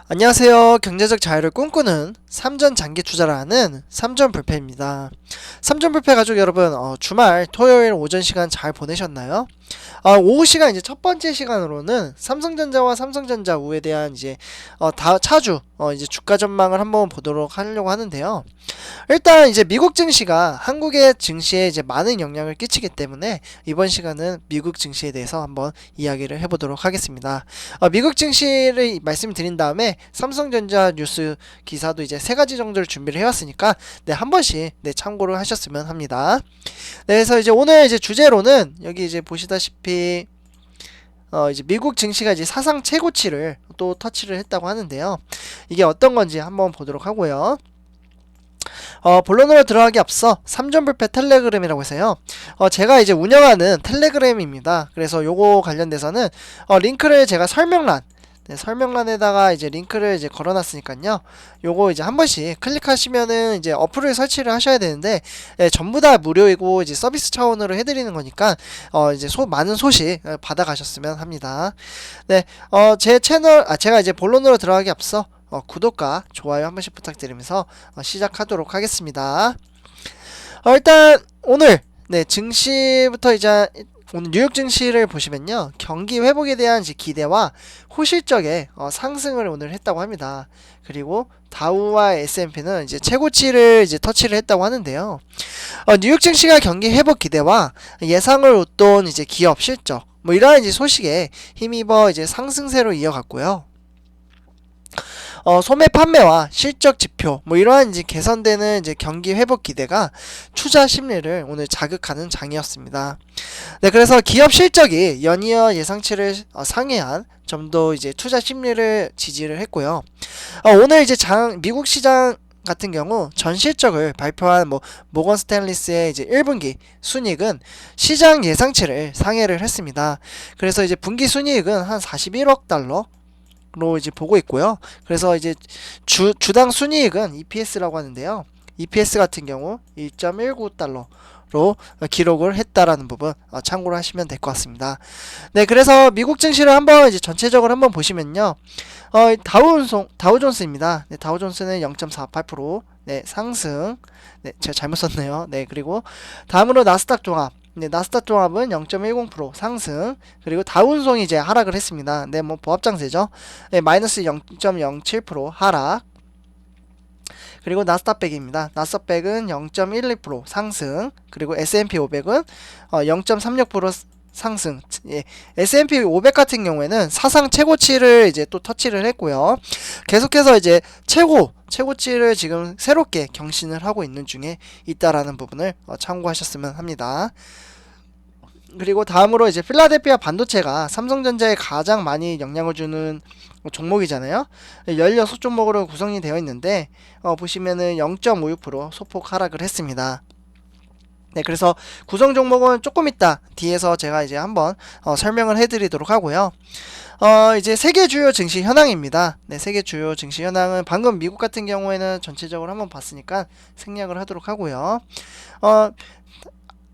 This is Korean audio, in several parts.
안녕하세요. 경제적 자유를 꿈꾸는 삼전 장기 투자를 하는 삼전불패입니다. 삼전불패 가족 여러분, 주말 토요일 오전 시간 잘 보내셨나요? 오후 시간 이제 첫 번째 시간으로는 삼성전자와 삼성전자 우에 대한 이제 차주 이제 주가 전망을 한번 보도록 하려고 하는데요. 일단 이제 미국 증시가 한국의 증시에 이제 많은 영향을 끼치기 때문에 이번 시간은 미국 증시에 대해서 한번 이야기를 해보도록 하겠습니다. 미국 증시를 말씀드린 다음에 삼성전자 뉴스 기사도 이제 세 가지 정도를 준비를 해왔으니까 한 번씩 참고를 하셨으면 합니다. 그래서 이제 오늘 이제 주제로는 여기 이제 보시다시피 이제 미국 증시가 이제 사상 최고치를 또 터치를 했다고 하는데요. 이게 어떤 건지 한번 보도록 하고요. 본론으로 들어가기 앞서 삼전불패 텔레그램이라고 해서요. 제가 이제 운영하는 텔레그램입니다. 그래서 요거 관련돼서는 링크를 제가 설명란에다가 이제 링크를 이제 걸어놨으니까요. 요거 이제 한 번씩 클릭하시면은 이제 어플을 설치를 하셔야 되는데 전부 다 무료이고 이제 서비스 차원으로 해드리는 거니까 이제 많은 소식 받아가셨으면 합니다. 제 채널 제가 이제 본론으로 들어가기 앞서 구독과 좋아요 한 번씩 부탁드리면서 시작하도록 하겠습니다. 일단 오늘 증시부터 이제 오늘 뉴욕 증시를 보시면요, 경기 회복에 대한 이제 기대와 호실적의 상승을 오늘 했다고 합니다. 그리고 다우와 S&P는 이제 최고치를 이제 터치를 했다고 하는데요. 뉴욕 증시가 경기 회복 기대와 예상을 웃돈 이제 기업 실적 뭐 이러한 이제 소식에 힘입어 이제 상승세로 이어갔고요. 소매 판매와 실적 지표 뭐 이러한 이제 개선되는 이제 경기 회복 기대가 투자 심리를 오늘 자극하는 장이었습니다. 그래서 기업 실적이 연이어 예상치를 상회한 점도 이제 투자 심리를 지지를 했고요. 오늘 이제 미국 시장 같은 경우 전 실적을 발표한 모건 스탠리스의 이제 1분기 순이익은 시장 예상치를 상회를 했습니다. 그래서 이제 분기 순이익은 한 41억 달러 로 이제 보고 있고요. 그래서 이제 주당 순이익은 EPS라고 하는데요. EPS 같은 경우 1.19달러로 기록을 했다라는 부분 참고를 하시면 될 것 같습니다. 그래서 미국 증시를 한번 이제 전체적으로 한번 보시면요. 다우존스입니다. 다우존스는 0.48% 상승. 제가 잘못 썼네요. 그리고 다음으로 나스닥 종합. 나스닥 종합은 0.10% 상승. 그리고 다운송이 이제 하락을 했습니다. 보합장세죠. 마이너스 0.07% 하락. 그리고 나스닥백입니다. 나스닥백은 0.12% 상승. 그리고 S&P 500은 0.36% 상승. S&P 500 같은 경우에는 사상 최고치를 이제 또 터치를 했고요. 계속해서 이제 최고치를 지금 새롭게 경신을 하고 있는 중에 있다라는 부분을 참고하셨으면 합니다. 그리고 다음으로 이제 필라델피아 반도체가 삼성전자에 가장 많이 영향을 주는 종목이잖아요. 16종목으로 구성이 되어 있는데 보시면은 0.56% 소폭 하락을 했습니다. 그래서 구성 종목은 조금 이따 뒤에서 제가 이제 한번 설명을 해드리도록 하고요. 이제 세계 주요 증시 현황입니다. 세계 주요 증시 현황은 방금 미국 같은 경우에는 전체적으로 한번 봤으니까 생략을 하도록 하고요.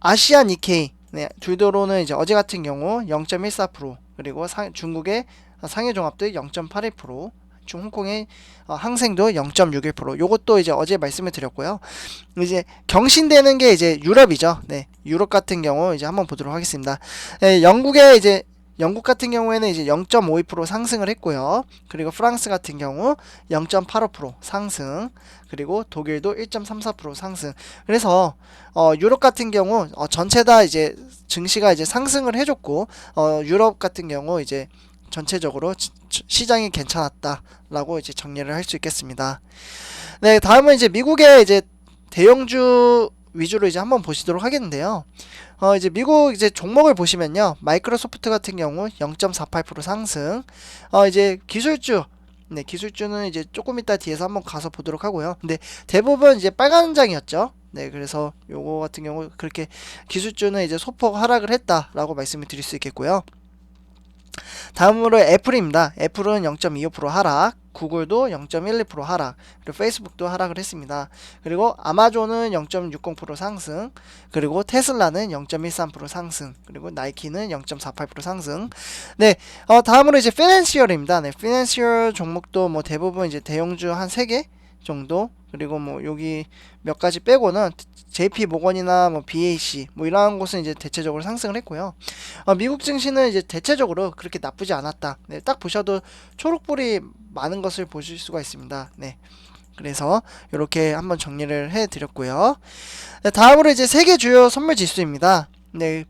아시아 니케이 주도로는 이제 어제 같은 경우 0.14% 그리고 중국의 상해종합도 0.81%, 홍콩의 항생도 0.61%. 요것도 이제 어제 말씀을 드렸고요. 이제 경신되는 게 이제 유럽이죠. 유럽 같은 경우 이제 한번 보도록 하겠습니다. 영국 같은 경우에는 이제 0.52% 상승을 했고요. 그리고 프랑스 같은 경우 0.85% 상승. 그리고 독일도 1.34% 상승. 그래서 유럽 같은 경우 전체 다 이제 증시가 이제 상승을 해줬고 유럽 같은 경우 이제 전체적으로 시장이 괜찮았다라고 이제 정리를 할 수 있겠습니다. 다음은 이제 미국의 이제 대형주 위주로 이제 한번 보시도록 하겠는데요. 이제 미국 이제 종목을 보시면요. 마이크로소프트 같은 경우 0.48% 상승. 이제 기술주는 이제 조금 이따 뒤에서 한번 가서 보도록 하고요. 근데 대부분 이제 빨간 장이었죠. 그래서 요거 같은 경우 그렇게 기술주는 이제 소폭 하락을 했다라고 말씀을 드릴 수 있겠고요. 다음으로 애플입니다. 애플은 0.25% 하락, 구글도 0.12% 하락, 그리고 페이스북도 하락을 했습니다. 그리고 아마존은 0.60% 상승, 그리고 테슬라는 0.13% 상승, 그리고 나이키는 0.48% 상승. 네, 다음으로 이제 피낸시얼입니다. 네, 피낸시얼 종목도 뭐 대부분 이제 대형주 한 3개 정도, 그리고 뭐 여기 몇 가지 빼고는 JP 모건이나 뭐 BAC 뭐 이러한 곳은 이제 대체적으로 상승을 했고요. 미국 증시는 이제 대체적으로 그렇게 나쁘지 않았다. 네, 딱 보셔도 초록불이 많은 것을 보실 수가 있습니다. 네. 그래서 이렇게 한번 정리를 해 드렸고요. 네, 다음으로 이제 세계 주요 선물 지수입니다. 네,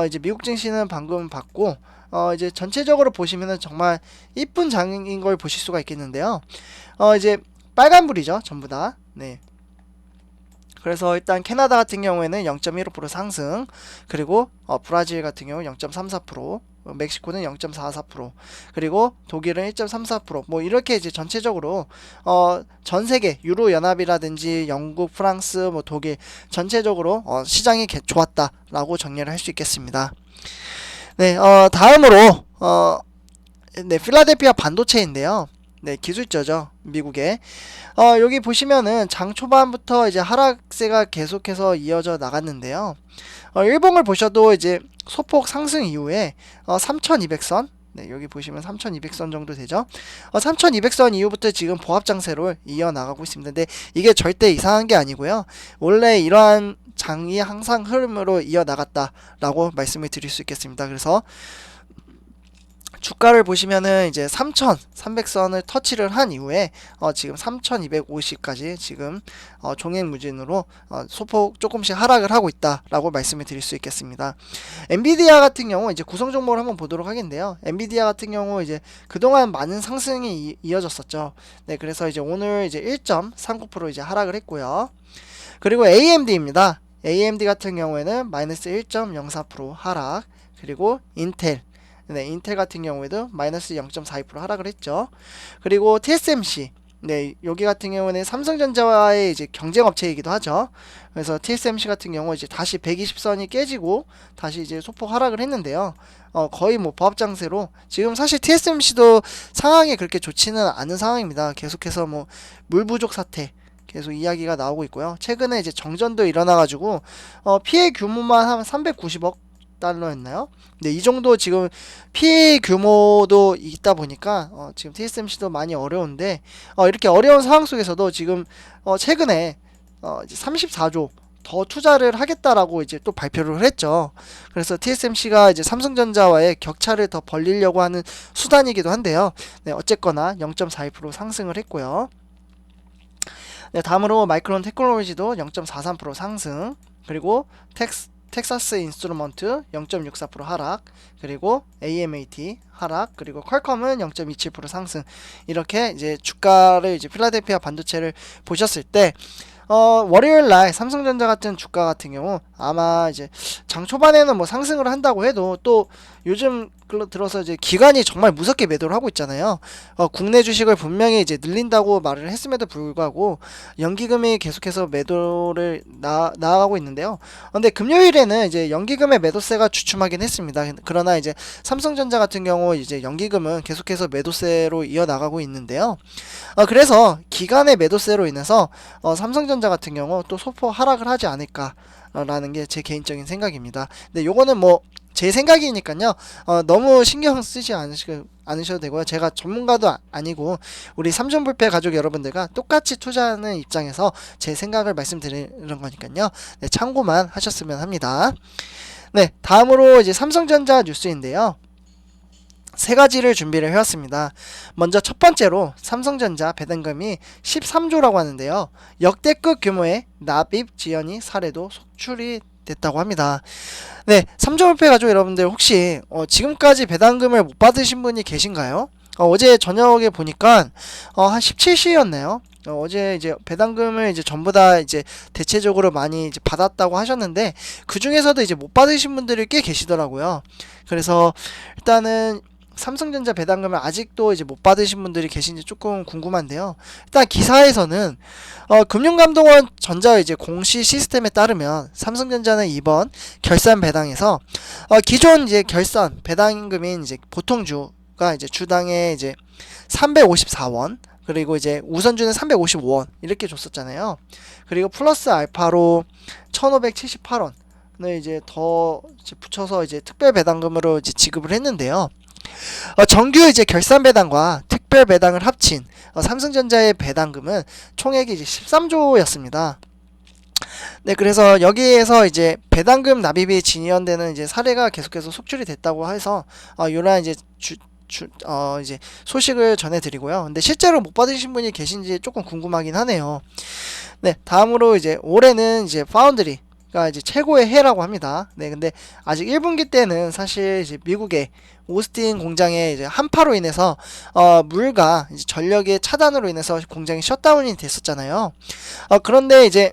이제 미국 증시는 방금 봤고, 이제 전체적으로 보시면은 정말 이쁜 장인 걸 보실 수가 있겠는데요. 이제 빨간불이죠, 전부 다. 네. 그래서 일단 캐나다 같은 경우에는 0.15% 상승, 그리고 브라질 같은 경우 0.34%, 멕시코는 0.44%, 그리고 독일은 1.34%, 뭐 이렇게 이제 전체적으로 전 세계 유로 연합이라든지 영국, 프랑스, 뭐 독일 전체적으로 시장이 좋았다라고 정리를 할 수 있겠습니다. 네, 다음으로 네, 필라델피아 반도체인데요. 네, 기술주죠. 미국의. 여기 보시면은 장 초반부터 이제 하락세가 계속해서 이어져 나갔는데요. 일봉을 보셔도 이제 소폭 상승 이후에 3200선, 네, 여기 보시면 3200선 정도 되죠. 3200선 이후부터 지금 보합장세로 이어나가고 있습니다. 근데 이게 절대 이상한 게 아니고요. 원래 이러한 장이 항상 흐름으로 이어나갔다라고 말씀을 드릴 수 있겠습니다. 그래서 주가를 보시면은 이제 3,300선을 터치를 한 이후에 지금 3,250까지 지금 종횡무진으로 소폭 조금씩 하락을 하고 있다라고 말씀을 드릴 수 있겠습니다. 엔비디아 같은 경우 이제 구성 종목을 한번 보도록 하겠는데요. 엔비디아 같은 경우 이제 그동안 많은 상승이 이어졌었죠. 네, 그래서 이제 오늘 이제 1.39% 이제 하락을 했고요. 그리고 AMD입니다. AMD 같은 경우에는 마이너스 1.04% 하락, 그리고 인텔, 네, 인텔 같은 경우에도 마이너스 0.42% 하락을 했죠. 그리고 TSMC, 네, 여기 같은 경우는 삼성전자와의 이제 경쟁 업체이기도 하죠. 그래서 TSMC 같은 경우 이제 다시 120선이 깨지고 다시 이제 소폭 하락을 했는데요. 거의 뭐 보합장세로 지금 사실 TSMC도 상황이 그렇게 좋지는 않은 상황입니다. 계속해서 뭐 물 부족 사태 계속 이야기가 나오고 있고요. 최근에 이제 정전도 일어나가지고 피해 규모만 한 390억 달러였나요? 네, 이 정도 지금 피해 규모도 있다 보니까 지금 TSMC도 많이 어려운데 이렇게 어려운 상황 속에서도 지금 최근에 이제 34조 더 투자를 하겠다라고 이제 또 발표를 했죠. 그래서 TSMC가 이제 삼성전자와의 격차를 더 벌리려고 하는 수단이기도 한데요. 네, 어쨌거나 0.42% 상승을 했고요. 네, 다음으로 마이크론 테크놀로지도 0.43% 상승, 그리고 텍사스 인스트루먼트 0.64% 하락, 그리고 AMAT 하락, 그리고 퀄컴은 0.27% 상승. 이렇게 이제 주가를 이제 필라델피아 반도체를 보셨을 때 월요일 날 삼성전자 같은 주가 같은 경우 아마 이제 장 초반에는 뭐 상승을 한다고 해도 또 요즘 들어서 이제 기관이 정말 무섭게 매도를 하고 있잖아요. 국내 주식을 분명히 이제 늘린다고 말을 했음에도 불구하고 연기금이 계속해서 매도를 나아가고 있는데요. 근데 금요일에는 이제 연기금의 매도세가 주춤하긴 했습니다. 그러나 이제 삼성전자 같은 경우 이제 연기금은 계속해서 매도세로 이어나가고 있는데요. 그래서 기관의 매도세로 인해서 삼성전자 같은 경우 또 소폭 하락을 하지 않을까라는 게 제 개인적인 생각입니다. 근데 요거는 뭐 제 생각이니까요. 너무 신경 쓰지 않으셔도 되고요. 제가 전문가도 아니고 우리 삼천불패 가족 여러분들과 똑같이 투자하는 입장에서 제 생각을 말씀드리는 거니까요. 네, 참고만 하셨으면 합니다. 네, 다음으로 이제 삼성전자 뉴스인데요. 세 가지를 준비를 해왔습니다. 먼저 첫 번째로 삼성전자 배당금이 13조라고 하는데요. 역대급 규모의 납입 지연이 사례도 속출이 됐다고 합니다. 네, 삼성불패 가족 여러분들 혹시 지금까지 배당금을 못 받으신 분이 계신가요? 어제 저녁에 보니까 한 17시였네요. 어제 이제 배당금을 이제 전부 다 이제 대체적으로 많이 이제 받았다고 하셨는데 그 중에서도 이제 못 받으신 분들이 꽤 계시더라고요. 그래서 일단은 삼성전자 배당금을 아직도 이제 못 받으신 분들이 계신지 조금 궁금한데요. 일단 기사에서는 금융감독원 전자 이제 공시 시스템에 따르면 삼성전자는 이번 결산 배당에서 기존 이제 결산 배당금인 이제 보통주가 이제 주당에 이제 354원, 그리고 이제 우선주는 355원 이렇게 줬었잖아요. 그리고 플러스 알파로 1578원을 이제 더 이제 붙여서 이제 특별 배당금으로 이제 지급을 했는데요. 정규 이제 결산 배당과 특별 배당을 합친 삼성전자의 배당금은 총액이 이제 13조였습니다. 네, 그래서 여기에서 이제 배당금 납입이 진연되는 이제 사례가 계속해서 속출이 됐다고 해서 요런 이제 이제 소식을 전해드리고요. 근데 실제로 못 받으신 분이 계신지 조금 궁금하긴 하네요. 네, 다음으로 이제 올해는 이제 파운드리가 이제 최고의 해라고 합니다. 네, 근데 아직 1분기 때는 사실 이제 미국의 오스틴 공장의 이제 한파로 인해서 물과 이제 전력의 차단으로 인해서 공장이 셧다운이 됐었잖아요. 그런데 이제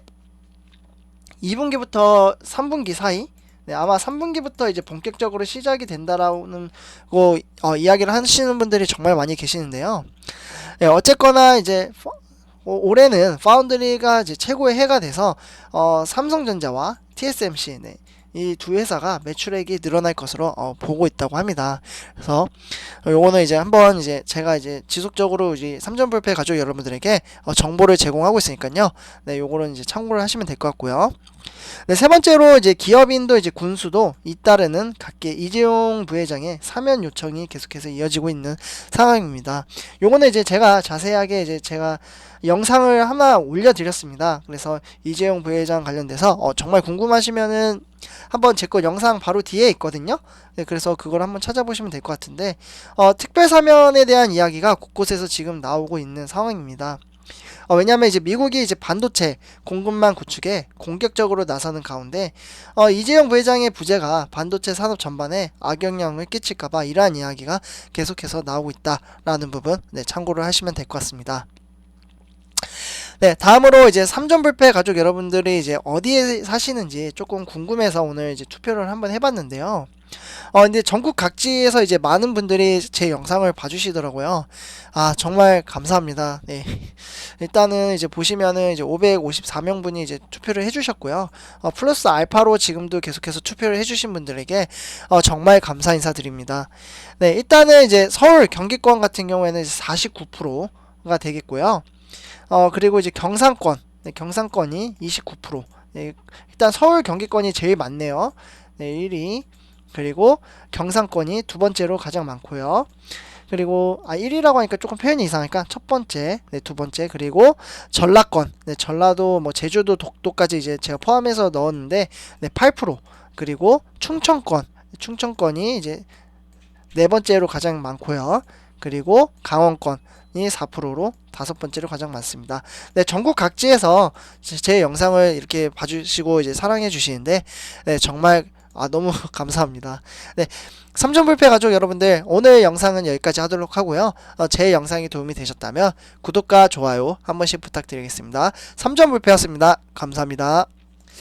2분기부터 3분기 사이, 네, 아마 3분기부터 이제 본격적으로 시작이 된다라는 거 이야기를 하시는 분들이 정말 많이 계시는데요. 네, 어쨌거나 이제 올해는 파운드리가 이제 최고의 해가 돼서 삼성전자와 TSMC, 네, 이 두 회사가 매출액이 늘어날 것으로 보고 있다고 합니다. 그래서 요거는 이제 한번 이제 제가 이제 지속적으로 이제 삼전불패 가족 여러분들에게 정보를 제공하고 있으니까요. 네, 요거는 이제 참고를 하시면 될 것 같고요. 네, 세 번째로 이제 기업인도 이제 군수도 잇따르는 각계 이재용 부회장의 사면 요청이 계속해서 이어지고 있는 상황입니다. 요거는 이제 제가 자세하게 이제 제가 영상을 하나 올려드렸습니다. 그래서 이재용 부회장 관련돼서 정말 궁금하시면은 한번 제 거 영상 바로 뒤에 있거든요. 네, 그래서 그걸 한번 찾아보시면 될 것 같은데 특별 사면에 대한 이야기가 곳곳에서 지금 나오고 있는 상황입니다. 왜냐하면 이제 미국이 이제 반도체 공급망 구축에 공격적으로 나서는 가운데 이재용 부회장의 부재가 반도체 산업 전반에 악영향을 끼칠까봐 이러한 이야기가 계속해서 나오고 있다라는 부분, 네, 참고를 하시면 될 것 같습니다. 네, 다음으로 이제 삼전불패 가족 여러분들이 이제 어디에 사시는지 조금 궁금해서 오늘 이제 투표를 한번 해봤는데요. 근데 전국 각지에서 이제 많은 분들이 제 영상을 봐주시더라고요. 정말 감사합니다. 네. 일단은 이제 보시면은 이제 554명분이 이제 투표를 해주셨고요. 플러스 알파로 지금도 계속해서 투표를 해주신 분들에게 정말 감사 인사드립니다. 네, 일단은 이제 서울 경기권 같은 경우에는 49%가 되겠고요. 그리고 이제 경상권, 네, 경상권이 29%. 네, 일단 서울 경기권이 제일 많네요. 네, 1위. 그리고 경상권이 두 번째로 가장 많고요. 그리고 1위라고 하니까 조금 표현이 이상하니까 첫 번째, 네, 두 번째, 그리고 전라권, 네, 전라도 뭐 제주도 독도까지 이제 제가 포함해서 넣었는데 네, 8%. 그리고 충청권이 이제 네 번째로 가장 많고요. 그리고 강원권이 4%로 다섯 번째로 가장 많습니다. 네, 전국 각지에서 제 영상을 이렇게 봐주시고 이제 사랑해 주시는데 네, 정말 너무 감사합니다. 네, 삼전불패 가족 여러분들, 오늘 영상은 여기까지 하도록 하고요. 제 영상이 도움이 되셨다면 구독과 좋아요 한 번씩 부탁드리겠습니다. 삼전불패였습니다. 감사합니다.